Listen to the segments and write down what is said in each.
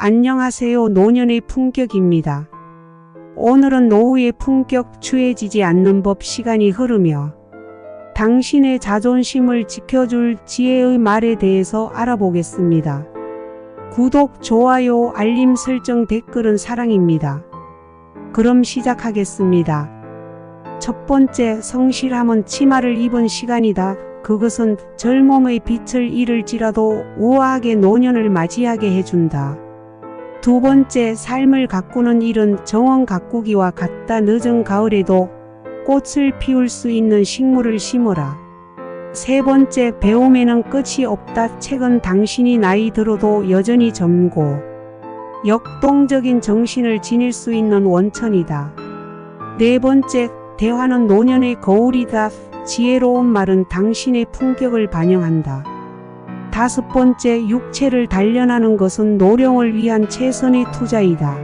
안녕하세요. 노년의 품격입니다. 오늘은 노후의 품격 추해지지 않는 법 시간이 흐르며 당신의 자존심을 지켜줄 지혜의 말에 대해서 알아보겠습니다. 구독, 좋아요, 알림 설정, 댓글은 사랑입니다. 그럼 시작하겠습니다. 첫 번째, 성실함은 치마를 입은 시간이다. 그것은 젊음의 빛을 잃을지라도 우아하게 노년을 맞이하게 해준다. 두 번째, 삶을 가꾸는 일은 정원 가꾸기와 같다. 늦은 가을에도 꽃을 피울 수 있는 식물을 심어라. 세 번째, 배움에는 끝이 없다. 책은 당신이 나이 들어도 여전히 젊고 역동적인 정신을 지닐 수 있는 원천이다. 네 번째, 대화는 노년의 거울이다. 지혜로운 말은 당신의 품격을 반영한다. 다섯 번째, 육체를 단련하는 것은 노령을 위한 최선의 투자이다.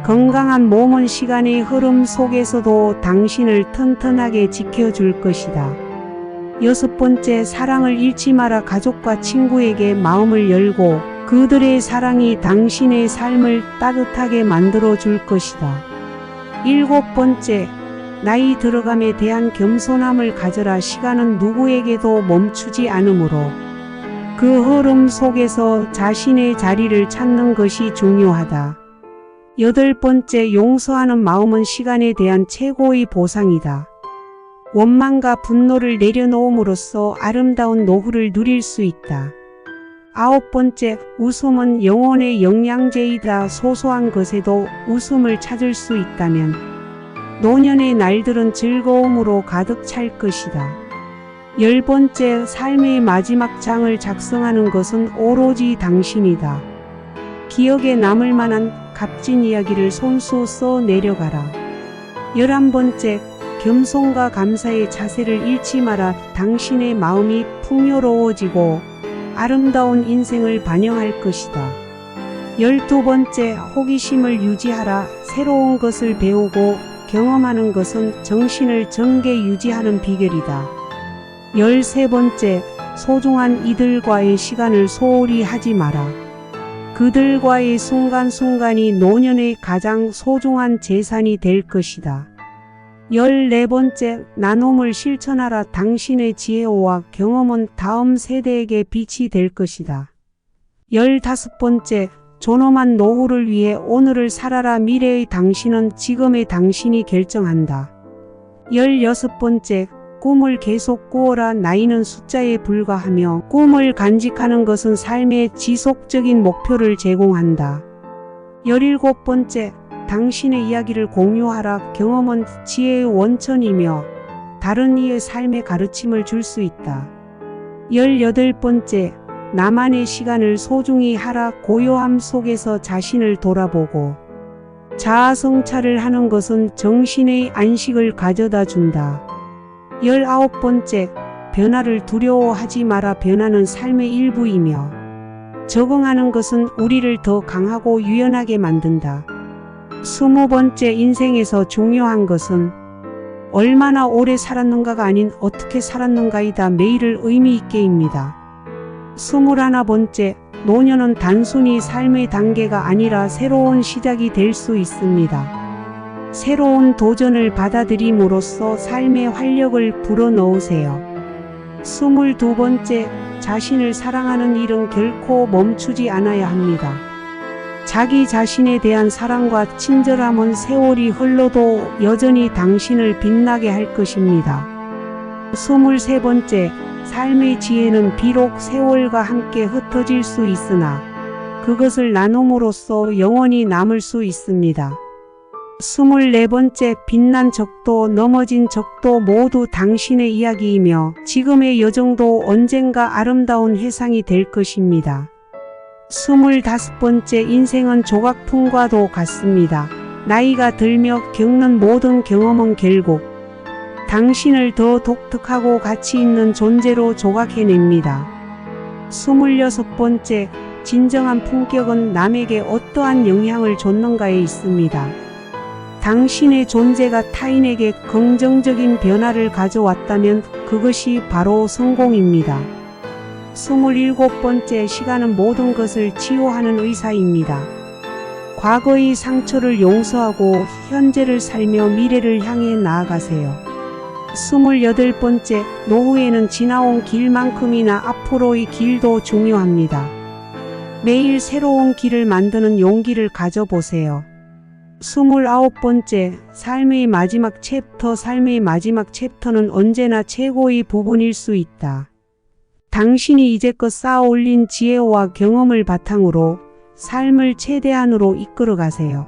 건강한 몸은 시간의 흐름 속에서도 당신을 튼튼하게 지켜줄 것이다. 여섯 번째, 사랑을 잃지 마라. 가족과 친구에게 마음을 열고 그들의 사랑이 당신의 삶을 따뜻하게 만들어 줄 것이다. 일곱 번째, 나이 들어감에 대한 겸손함을 가져라. 시간은 누구에게도 멈추지 않으므로 그 흐름 속에서 자신의 자리를 찾는 것이 중요하다. 여덟 번째, 용서하는 마음은 시간에 대한 최고의 보상이다. 원망과 분노를 내려놓음으로써 아름다운 노후를 누릴 수 있다. 아홉 번째, 웃음은 영혼의 영양제이다. 소소한 것에도 웃음을 찾을 수 있다면 노년의 날들은 즐거움으로 가득 찰 것이다. 열 번째, 삶의 마지막 장을 작성하는 것은 오로지 당신이다. 기억에 남을 만한 값진 이야기를 손수 써 내려가라. 11번째, 겸손과 감사의 자세를 잃지 마라. 당신의 마음이 풍요로워지고 아름다운 인생을 반영할 것이다. 12번째, 호기심을 유지하라. 새로운 것을 배우고 경험하는 것은 정신을 정게 유지하는 비결이다. 13번째, 소중한 이들과의 시간을 소홀히 하지 마라. 그들과의 순간순간이 노년의 가장 소중한 재산이 될 것이다. 14번째, 나눔을 실천하라. 당신의 지혜와 경험은 다음 세대에게 빛이 될 것이다. 15번째, 존엄한 노후를 위해 오늘을 살아라. 미래의 당신은 지금의 당신이 결정한다. 16번째, 꿈을 계속 꾸어라. 나이는 숫자에 불과하며 꿈을 간직하는 것은 삶의 지속적인 목표를 제공한다. 17번째, 당신의 이야기를 공유하라. 경험은 지혜의 원천이며 다른 이의 삶에 가르침을 줄 수 있다. 18번째, 나만의 시간을 소중히 하라. 고요함 속에서 자신을 돌아보고 자아성찰을 하는 것은 정신의 안식을 가져다 준다. 19번째, 변화를 두려워하지 마라. 변화는 삶의 일부이며 적응하는 것은 우리를 더 강하고 유연하게 만든다. 20번째, 인생에서 중요한 것은 얼마나 오래 살았는가가 아닌 어떻게 살았는가이다. 매일을 의미 있게입니다. 21번째, 노년은 단순히 삶의 단계가 아니라 새로운 시작이 될 수 있습니다. 새로운 도전을 받아들임으로써 삶의 활력을 불어넣으세요. 22번째, 자신을 사랑하는 일은 결코 멈추지 않아야 합니다. 자기 자신에 대한 사랑과 친절함은 세월이 흘러도 여전히 당신을 빛나게 할 것입니다. 23번째, 삶의 지혜는 비록 세월과 함께 흩어질 수 있으나 그것을 나눔으로써 영원히 남을 수 있습니다. 24번째, 빛난 적도 넘어진 적도 모두 당신의 이야기이며 지금의 여정도 언젠가 아름다운 회상이 될 것입니다. 25번째, 인생은 조각품과도 같습니다. 나이가 들며 겪는 모든 경험은 결국 당신을 더 독특하고 가치 있는 존재로 조각해냅니다. 26번째, 진정한 품격은 남에게 어떠한 영향을 줬는가에 있습니다. 당신의 존재가 타인에게 긍정적인 변화를 가져왔다면 그것이 바로 성공입니다. 27번째 시간은 모든 것을 치유하는 의사입니다. 과거의 상처를 용서하고 현재를 살며 미래를 향해 나아가세요. 28번째, 노후에는 지나온 길만큼이나 앞으로의 길도 중요합니다. 매일 새로운 길을 만드는 용기를 가져보세요. 29번째, 삶의 마지막 챕터. 삶의 마지막 챕터는 언제나 최고의 부분일 수 있다. 당신이 이제껏 쌓아 올린 지혜와 경험을 바탕으로 삶을 최대한으로 이끌어가세요.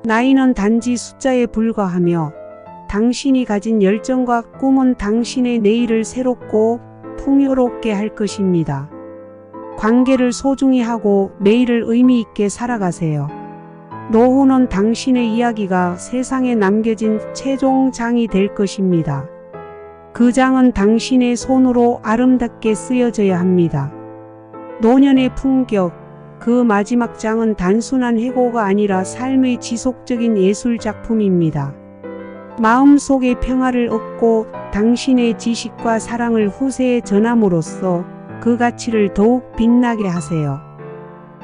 나이는 단지 숫자에 불과하며 당신이 가진 열정과 꿈은 당신의 내일을 새롭고 풍요롭게 할 것입니다. 관계를 소중히 하고 매일을 의미 있게 살아가세요. 노후는 당신의 이야기가 세상에 남겨진 최종 장이 될 것입니다. 그 장은 당신의 손으로 아름답게 쓰여져야 합니다. 노년의 품격, 그 마지막 장은 단순한 해고가 아니라 삶의 지속적인 예술 작품입니다. 마음속의 평화를 얻고 당신의 지식과 사랑을 후세에 전함으로써 그 가치를 더욱 빛나게 하세요.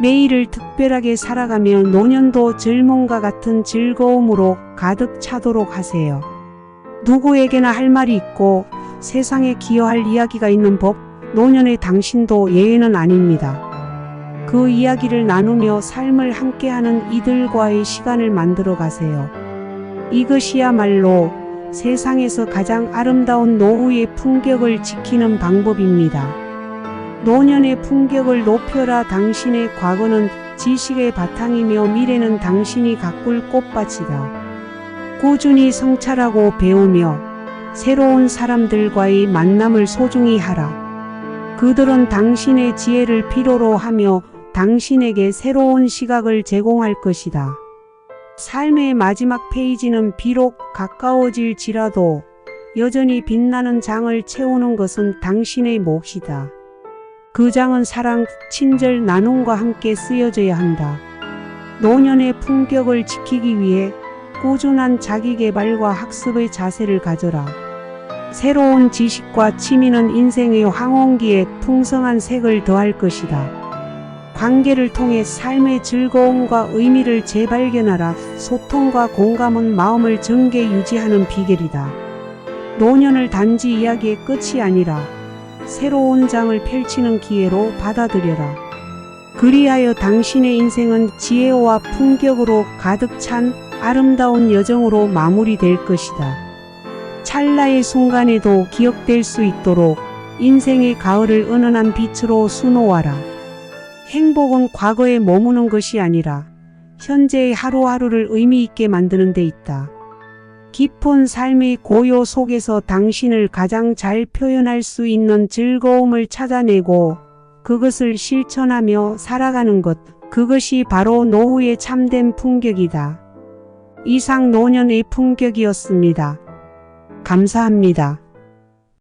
매일을 특별하게 살아가며 노년도 젊음과 같은 즐거움으로 가득 차도록 하세요. 누구에게나 할 말이 있고 세상에 기여할 이야기가 있는 법, 노년의 당신도 예외는 아닙니다. 그 이야기를 나누며 삶을 함께하는 이들과의 시간을 만들어 가세요. 이것이야말로 세상에서 가장 아름다운 노후의 품격을 지키는 방법입니다. 노년의 품격을 높여라. 당신의 과거는 지식의 바탕이며 미래는 당신이 가꿀 꽃밭이다. 꾸준히 성찰하고 배우며 새로운 사람들과의 만남을 소중히 하라. 그들은 당신의 지혜를 필요로 하며 당신에게 새로운 시각을 제공할 것이다. 삶의 마지막 페이지는 비록 가까워질지라도 여전히 빛나는 장을 채우는 것은 당신의 몫이다. 그 장은 사랑, 친절, 나눔과 함께 쓰여져야 한다. 노년의 품격을 지키기 위해 꾸준한 자기개발과 학습의 자세를 가져라. 새로운 지식과 취미는 인생의 황혼기에 풍성한 색을 더할 것이다. 관계를 통해 삶의 즐거움과 의미를 재발견하라. 소통과 공감은 마음을 정게 유지하는 비결이다. 노년을 단지 이야기의 끝이 아니라 새로운 장을 펼치는 기회로 받아들여라. 그리하여 당신의 인생은 지혜와 품격으로 가득 찬 아름다운 여정으로 마무리될 것이다. 찰나의 순간에도 기억될 수 있도록 인생의 가을을 은은한 빛으로 수놓아라. 행복은 과거에 머무는 것이 아니라 현재의 하루하루를 의미 있게 만드는 데 있다. 깊은 삶의 고요 속에서 당신을 가장 잘 표현할 수 있는 즐거움을 찾아내고 그것을 실천하며 살아가는 것, 그것이 바로 노후의 참된 품격이다. 이상 노년의 품격이었습니다. 감사합니다.